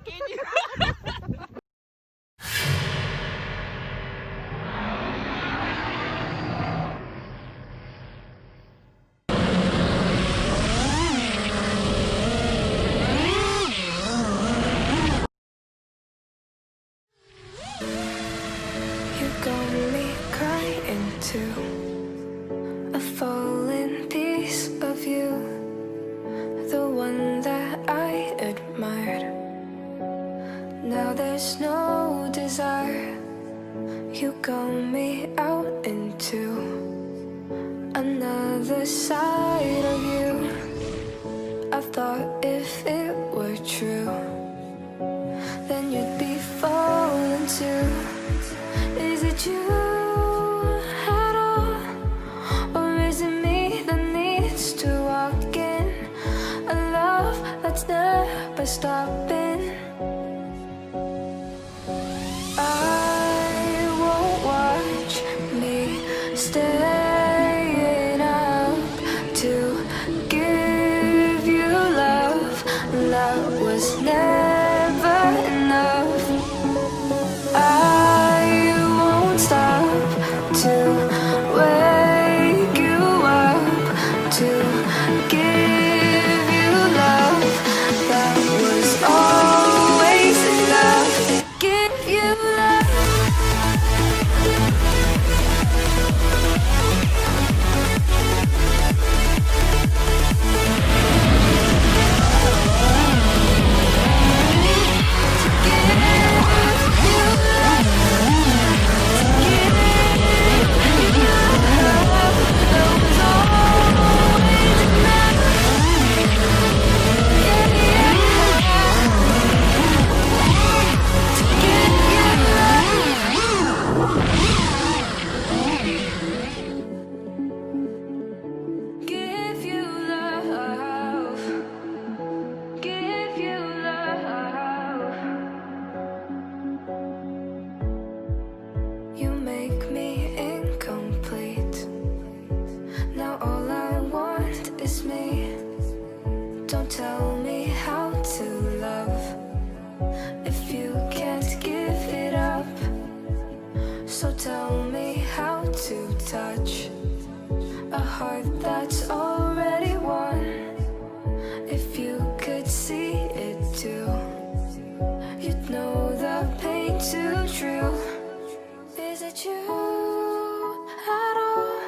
Can you? You got me crying too. A falling piece of you, the one that I admired. Now there's no desire. You got me out into another side of you. I thought if it were true, then you'd be falling too. Is it you at all? Or is it me that needs to walk in a love that's never stopping? I won't watch me staying up to give you love that was never enough. I won't stop to wake you up to give you love that was always enough. Give you love. Give you love. Give you love. You make me incomplete. Now all I want is me. Don't tell me how to love if you can't give it up. So tell me how to touch a heart that's already won. If you could see it too, you'd know the pain too true. Is it you at all?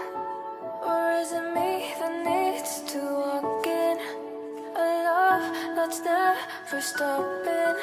Or is it me that needs to walk in a love that's never stopping?